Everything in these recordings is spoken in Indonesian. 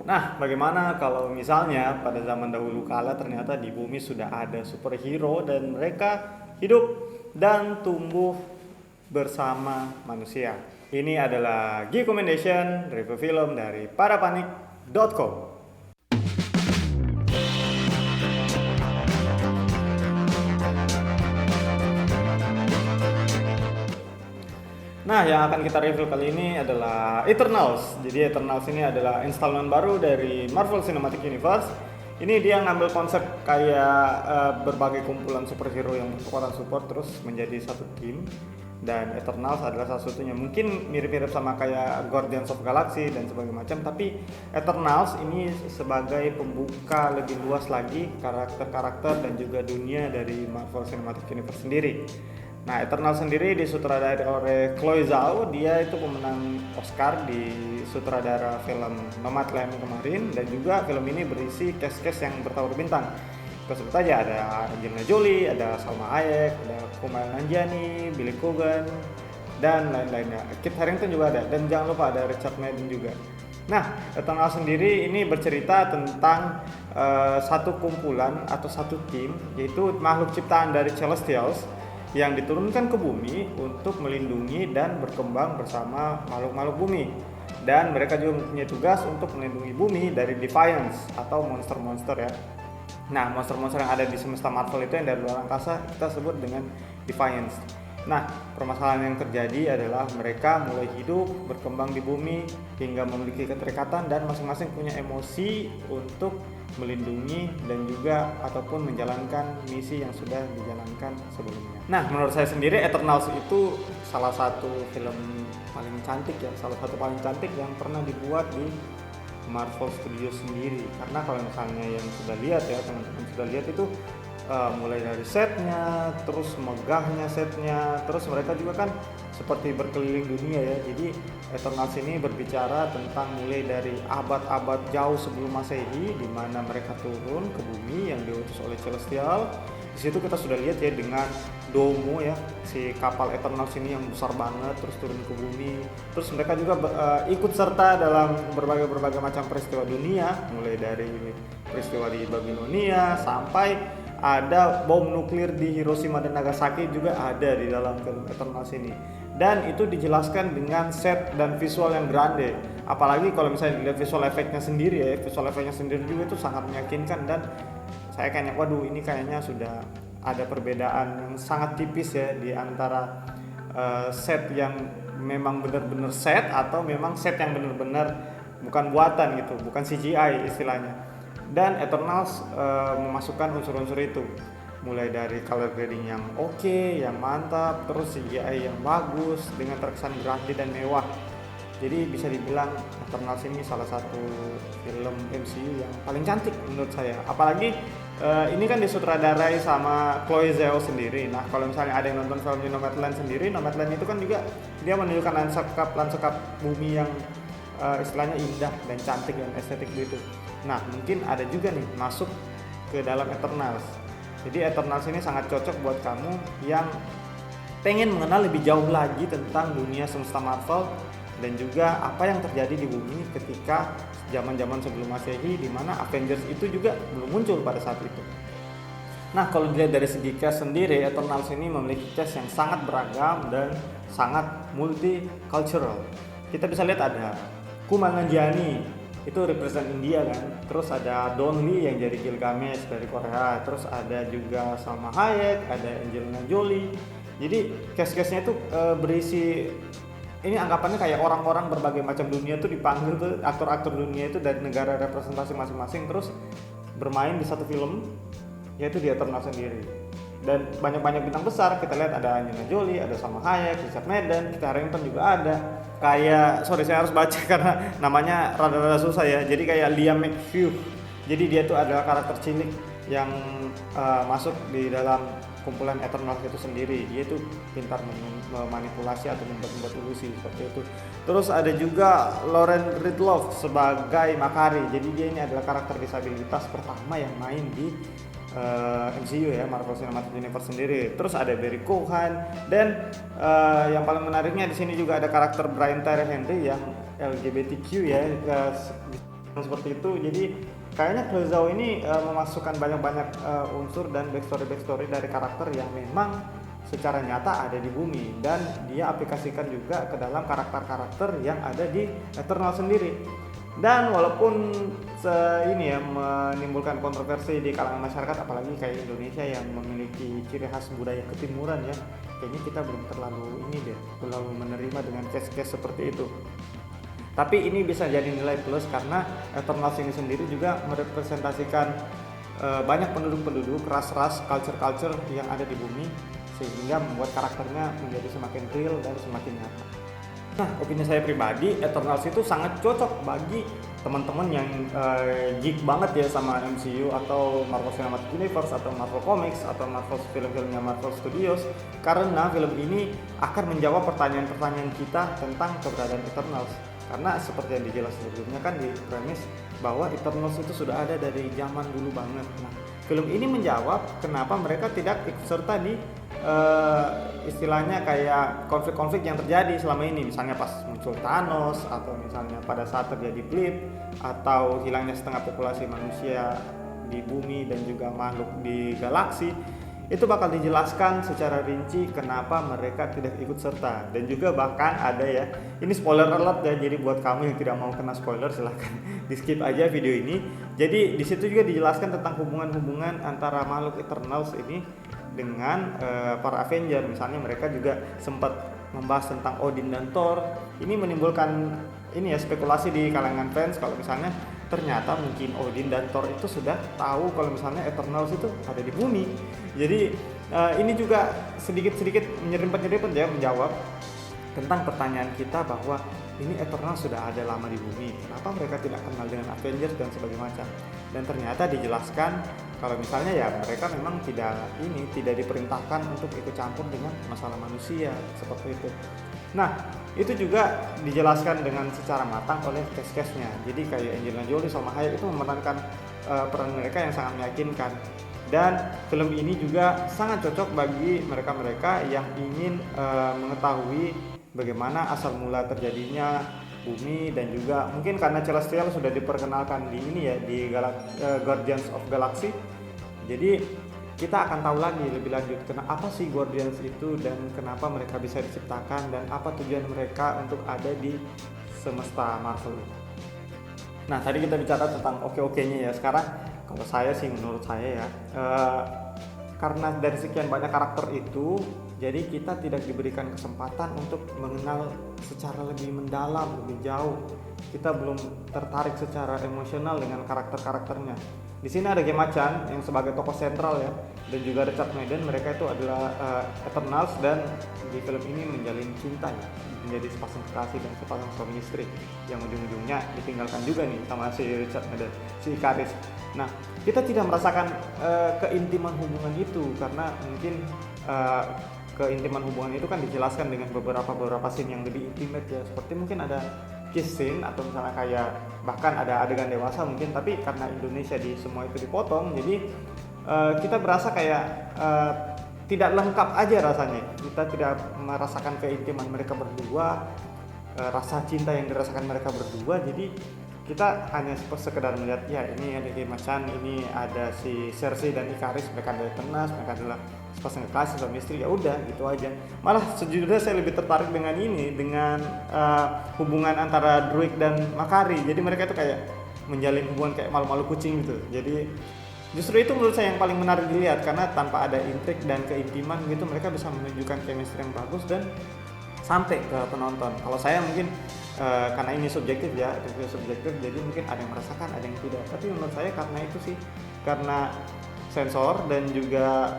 Nah, bagaimana kalau misalnya pada zaman dahulu kala ternyata di bumi sudah ada superhero dan mereka hidup dan tumbuh bersama manusia. Ini adalah Geek Recommendation review film dari parapanik.com. Nah, yang akan kita review kali ini adalah Eternals. Jadi Eternals ini adalah installment baru dari Marvel Cinematic Universe. Ini dia ngambil konsep kayak berbagai kumpulan superhero yang berkekuatan support terus menjadi satu tim. Dan Eternals adalah salah satunya. Mungkin mirip-mirip sama kayak Guardians of Galaxy dan sebagainya macam, tapi Eternals ini sebagai pembuka lebih luas lagi karakter-karakter dan juga dunia dari Marvel Cinematic Universe sendiri. Nah, Eternal sendiri disutradarai oleh Chloe Zhao. Dia itu pemenang Oscar di sutradara film Nomadland kemarin, dan juga film ini berisi cast-cast yang bertawar bintang. Kita sebut aja ada Angelina Jolie, ada Salma Hayek, ada Kumail Nanjiani, Billy Corgan, dan lain-lainnya. Kit Harington juga ada, dan jangan lupa ada Richard Madden juga. Nah, Eternal sendiri ini bercerita tentang satu kumpulan atau satu tim, yaitu makhluk ciptaan dari Celestials yang diturunkan ke bumi untuk melindungi dan berkembang bersama makhluk-makhluk bumi. Dan mereka juga mempunyai tugas untuk melindungi bumi dari Defiance atau monster-monster ya. Nah, monster-monster yang ada di semesta Marvel itu yang dari luar angkasa kita sebut dengan Defiance. Nah, permasalahan yang terjadi adalah mereka mulai hidup, berkembang di bumi hingga memiliki keterikatan dan masing-masing punya emosi untuk melindungi dan juga ataupun menjalankan misi yang sudah dijalankan sebelumnya. Nah, menurut saya sendiri Eternals itu salah satu film paling cantik ya, salah satu paling cantik yang pernah dibuat di Marvel Studios sendiri. Karena kalau misalnya yang sudah lihat ya, teman-teman sudah lihat itu mulai dari setnya, terus megahnya setnya, terus mereka juga kan seperti berkeliling dunia ya. Jadi Eternals ini berbicara tentang mulai dari abad-abad jauh sebelum Masehi, di mana mereka turun ke bumi yang diutus oleh Celestial. Di situ kita sudah lihat ya dengan Domo ya, si kapal Eternals ini yang besar banget terus turun ke bumi. Terus mereka juga ikut serta dalam berbagai macam peristiwa dunia, mulai dari peristiwa di Babilonia sampai ada bom nuklir di Hiroshima dan Nagasaki juga ada di dalam film Eternals ini. Dan itu dijelaskan dengan set dan visual yang grande. Apalagi kalau misalnya dilihat visual efeknya sendiri ya, visual efeknya sendiri juga itu sangat meyakinkan. Dan saya kayaknya waduh, ini kayaknya sudah ada perbedaan yang sangat tipis ya di antara set yang memang benar-benar set atau memang set yang benar-benar bukan buatan gitu, bukan CGI istilahnya. Dan Eternals memasukkan unsur-unsur itu, mulai dari color grading yang oke, yang mantap, terus CGI yang bagus dengan terkesan grande dan mewah. Jadi bisa dibilang Eternals ini salah satu film MCU yang paling cantik menurut saya. Apalagi ini kan disutradarai sama Chloe Zhao sendiri. Nah, kalau misalnya ada yang nonton film Nomadland sendiri, Nomadland itu kan juga dia menunjukkan lanskap bumi yang istilahnya indah dan cantik dan estetik gitu. Nah, mungkin ada juga nih masuk ke dalam Eternals. Jadi Eternals ini sangat cocok buat kamu yang pengen mengenal lebih jauh lagi tentang dunia semesta Marvel dan juga apa yang terjadi di bumi ketika zaman-zaman sebelum Masehi, di mana Avengers itu juga belum muncul pada saat itu. Nah, kalau dilihat dari segi cast sendiri, Eternals ini memiliki cast yang sangat beragam dan sangat multicultural. Kita bisa lihat ada Kumail Nanjiani, itu represent India kan. Terus ada Don Lee yang jadi Gilgamesh dari Korea. Terus ada juga Salma Hayek, ada Angelina Jolie. Jadi cast-castnya itu berisi, ini anggapannya kayak orang-orang berbagai macam dunia tuh dipanggil tuh, aktor-aktor dunia itu dari negara representasi masing-masing terus bermain di satu film, yaitu di Eternals sendiri. Dan banyak-banyak bintang besar, kita lihat ada Angelina Jolie, ada Salma Hayek, Richard Madden, Kit Harington juga ada. Kayak, saya harus baca karena namanya rada-rada susah ya. Jadi kayak Liam McHugh. Jadi dia tuh adalah karakter cilik yang masuk di dalam kumpulan Eternals itu sendiri. Dia tuh pintar memanipulasi atau membuat ilusi seperti itu. Terus ada juga Lauren Ridloff sebagai Makari. Jadi dia ini adalah karakter disabilitas pertama yang main di MCU ya, Marvel Cinematic Universe sendiri. Terus ada Barry Cohen dan yang paling menariknya di sini juga ada karakter Brian Tyree Henry yang LGBTQ ya. seperti itu. Jadi kayaknya Chloe Zhao ini memasukkan banyak-banyak unsur dan backstory dari karakter yang memang secara nyata ada di bumi, dan dia aplikasikan juga ke dalam karakter-karakter yang ada di Eternal sendiri. Dan walaupun ini ya menimbulkan kontroversi di kalangan masyarakat, apalagi kayak Indonesia yang memiliki ciri khas budaya ketimuran ya, kayaknya kita belum terlalu menerima dengan case-case seperti itu. Tapi ini bisa jadi nilai plus karena Eternals ini sendiri juga merepresentasikan banyak penduduk-penduduk, ras-ras, culture-culture yang ada di bumi, sehingga membuat karakternya menjadi semakin real dan semakin nyata. Nah, opini saya pribadi, Eternals itu sangat cocok bagi teman-teman yang geek banget ya sama MCU atau Marvel Cinematic Universe atau Marvel Comics atau Marvel film-filmnya Marvel Studios, karena film ini akan menjawab pertanyaan-pertanyaan kita tentang keberadaan Eternals. Karena seperti yang dijelaskan sebelumnya kan di premis bahwa Eternals itu sudah ada dari zaman dulu banget. Nah, film ini menjawab kenapa mereka tidak ikut serta di istilahnya kayak konflik-konflik yang terjadi selama ini, misalnya pas muncul Thanos, atau misalnya pada saat terjadi blip, atau hilangnya setengah populasi manusia di bumi dan juga makhluk di galaksi. Itu bakal dijelaskan secara rinci kenapa mereka tidak ikut serta. Dan juga bahkan ada ya, ini spoiler alert ya, jadi buat kamu yang tidak mau kena spoiler silahkan di skip aja video ini. Jadi di situ juga dijelaskan tentang hubungan-hubungan antara makhluk Eternals ini dengan para Avenger. Misalnya mereka juga sempat membahas tentang Odin dan Thor. Ini menimbulkan ini ya spekulasi di kalangan fans kalau misalnya ternyata mungkin Odin dan Thor itu sudah tahu kalau misalnya Eternals itu ada di bumi. Jadi ini juga sedikit-sedikit menyerempet-nyerempet ya menjawab tentang pertanyaan kita bahwa ini Eternals sudah ada lama di bumi, kenapa mereka tidak kenal dengan Avengers dan sebagainya macam. Dan ternyata dijelaskan kalau misalnya ya mereka memang tidak diperintahkan untuk ikut campur dengan masalah manusia seperti itu. Nah, itu juga dijelaskan dengan secara matang oleh cast-castnya. Jadi kayak Angelina Jolie, Salma Hayek itu memerankan peran mereka yang sangat meyakinkan. Dan film ini juga sangat cocok bagi mereka-mereka yang ingin mengetahui bagaimana asal mula terjadinya bumi, dan juga mungkin karena Celestial sudah diperkenalkan di ini ya di Guardians of Galaxy. Jadi kita akan tahu lagi lebih lanjut kenapa sih Guardians itu dan kenapa mereka bisa diciptakan dan apa tujuan mereka untuk ada di semesta Marvel. Nah, tadi kita bicara tentang oke-okenya ya. Sekarang kalau saya sih menurut saya ya karena dari sekian banyak karakter itu, jadi kita tidak diberikan kesempatan untuk mengenal secara lebih mendalam, lebih jauh. Kita belum tertarik secara emosional dengan karakter-karakternya. Di sini ada Gemma Chan yang sebagai tokoh sentral ya, dan juga Richard Madden. Mereka itu adalah Eternals dan di film ini menjalin cinta ya, menjadi sepasang kekasih dan sepasang suami istri yang ujung-ujungnya ditinggalkan juga nih sama si Richard Madden, si Ikaris. Nah, kita tidak merasakan keintiman hubungan itu karena mungkin keintiman hubungan itu kan dijelaskan dengan beberapa scene yang lebih intimate ya, seperti mungkin ada kiss scene atau misalnya kayak bahkan ada adegan dewasa mungkin, tapi karena Indonesia di semua itu dipotong, jadi kita berasa kayak tidak lengkap aja rasanya. Kita tidak merasakan keintiman mereka berdua, rasa cinta yang dirasakan mereka berdua. Jadi kita hanya sekedar melihat ya ini ada Gemma Chan, ini ada si Cersei dan Ikaris, mereka adalah Eternals, mereka adalah sepasang kekasih suami istri, ya udah gitu aja. Malah sejujurnya saya lebih tertarik dengan ini, dengan hubungan antara Druig dan Makari. Jadi mereka itu kayak menjalin hubungan kayak malu-malu kucing gitu. Jadi justru itu menurut saya yang paling menarik dilihat, karena tanpa ada intrik dan keintiman gitu mereka bisa menunjukkan chemistry yang bagus dan sampai ke penonton. Kalau saya mungkin karena ini subjektif ya, review subjektif, jadi mungkin ada yang merasakan, ada yang tidak. Tapi menurut saya karena itu sih, karena sensor dan juga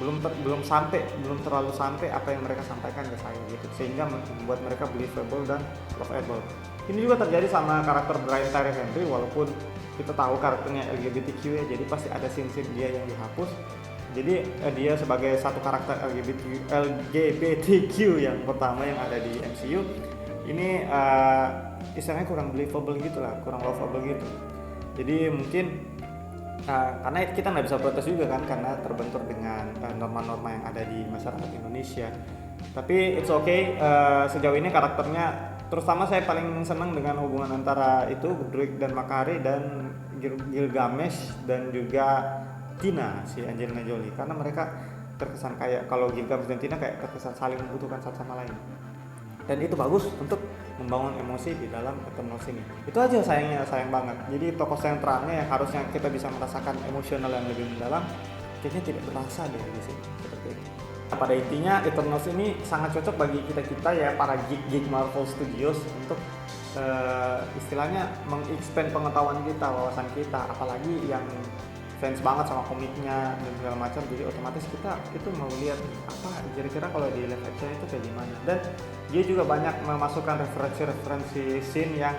belum terlalu sampai apa yang mereka sampaikan ke saya gitu, sehingga membuat mereka believable dan lovable. Ini juga terjadi sama karakter Brian Tyree Henry, walaupun kita tahu karakternya LGBTQ ya, jadi pasti ada scene-scene dia yang dihapus. Jadi dia sebagai satu karakter LGBTQ yang pertama yang ada di MCU ini istilahnya kurang believable gitu lah, kurang lovable gitu. Jadi mungkin karena kita nggak bisa protes juga kan, karena terbentur dengan norma-norma yang ada di masyarakat Indonesia. Tapi it's okay, sejauh ini karakternya terutama saya paling senang dengan hubungan antara itu Druig dan Makari dan Gilgamesh dan juga Tina si Angelina Jolie, karena mereka terkesan kayak, kalau Gilgamesh dan Tina kayak terkesan saling membutuhkan satu sama lain, dan itu bagus untuk membangun emosi di dalam Eternals ini. Itu aja sayang banget. Jadi tokoh sentralnya yang harusnya kita bisa merasakan emosional yang lebih mendalam, kayaknya tidak terasa deh di sini seperti itu. Pada intinya Eternals ini sangat cocok bagi kita ya, para geek Marvel Studios, untuk istilahnya mengexpand pengetahuan kita, wawasan kita, apalagi yang fans banget sama komiknya dan segala macam. Jadi otomatis kita itu mau lihat apa kira-kira kalau di live action itu kayak gimana. Dan dia juga banyak memasukkan referensi scene yang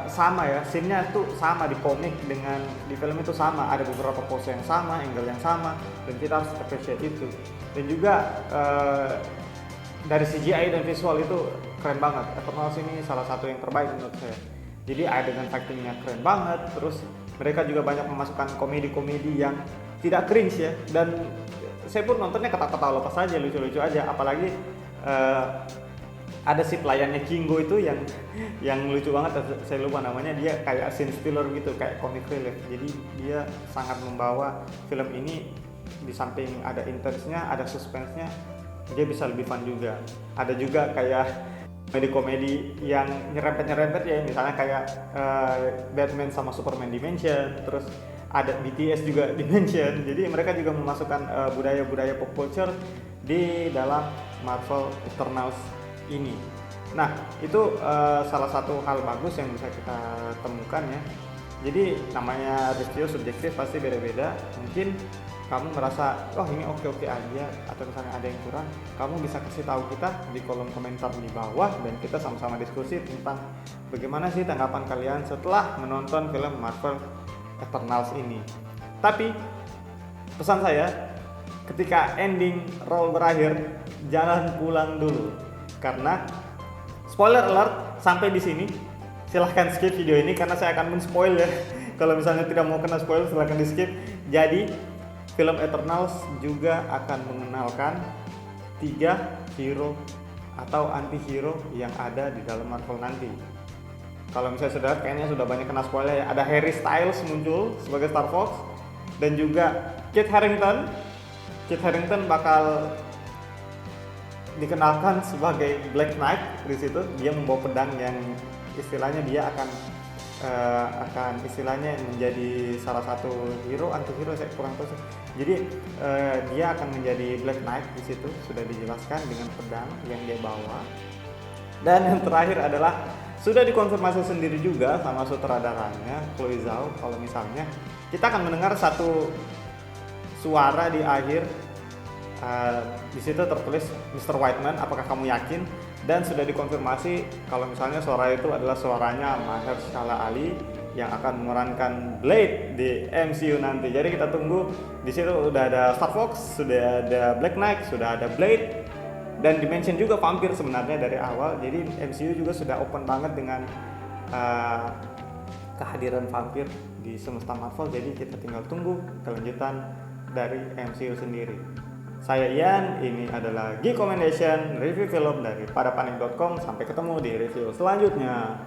sama ya, scene-nya tuh sama di komik dengan di film itu sama, ada beberapa pose yang sama, angle yang sama, dan kita harus appreciate itu. Dan juga dari CGI dan visual itu keren banget. Eternals ini salah satu yang terbaik menurut saya. Jadi adegan fighting-nya keren banget, terus mereka juga banyak memasukkan komedi-komedi yang tidak cringe ya, dan saya pun nontonnya ketawa-ketawa lepas aja, lucu-lucu aja. Apalagi ada si pelayannya Kingo itu yang lucu banget, saya lupa namanya, dia kayak scene stealer gitu, kayak comic relief. Jadi dia sangat membawa film ini, di samping ada intense-nya, ada suspense-nya, dia bisa lebih fun juga. Ada juga kayak komedi-komedi yang nyerempet ya, misalnya kayak Batman sama Superman Dimension, terus ada BTS juga Dimension. Jadi mereka juga memasukkan budaya-budaya pop culture di dalam Marvel Eternals ini. Nah, itu salah satu hal bagus yang bisa kita temukan ya. Jadi namanya review subjektif, pasti beda-beda. Mungkin kamu merasa, oh ini oke-oke aja, atau misalnya ada yang kurang, kamu bisa kasih tahu kita di kolom komentar di bawah, dan kita sama-sama diskusi tentang bagaimana sih tanggapan kalian setelah menonton film Marvel Eternals ini. Tapi pesan saya, ketika ending roll berakhir, jangan pulang dulu, karena spoiler alert sampai di sini. Silahkan skip video ini karena saya akan men-spoil ya. Kalau misalnya tidak mau kena spoil, silahkan di skip. Jadi film Eternals juga akan mengenalkan 3 hero atau anti-hero yang ada di dalam Marvel nanti. Kalau misalnya sudah, kayaknya sudah banyak kena spoiler ya. Ada Harry Styles muncul sebagai Star Fox, dan juga Kit Harington. Kit Harington bakal dikenalkan sebagai Black Knight di situ. Dia membawa pedang yang istilahnya dia akan istilahnya menjadi salah satu hero, anti-hero saya kurang tahu sih. Jadi dia akan menjadi Black Knight di situ, sudah dijelaskan dengan pedang yang dia bawa. Dan yang terakhir adalah sudah dikonfirmasi sendiri juga sama sutradaranya Chloe Zhao, kalau misalnya kita akan mendengar satu suara di akhir. Di situ tertulis Mr. Whiteman, apakah kamu yakin? Dan sudah dikonfirmasi kalau misalnya suara itu adalah suaranya Mahershala Ali yang akan memerankan Blade di MCU nanti. Jadi kita tunggu. Di situ udah ada Star Fox, sudah ada Black Knight, sudah ada Blade, dan Dimension juga vampir sebenarnya dari awal. Jadi MCU juga sudah open banget dengan kehadiran vampir di semesta Marvel. Jadi kita tinggal tunggu kelanjutan dari MCU sendiri. Saya Ian, ini adalah Geek Commendation review film dari padapanik.com. Sampai ketemu di review selanjutnya.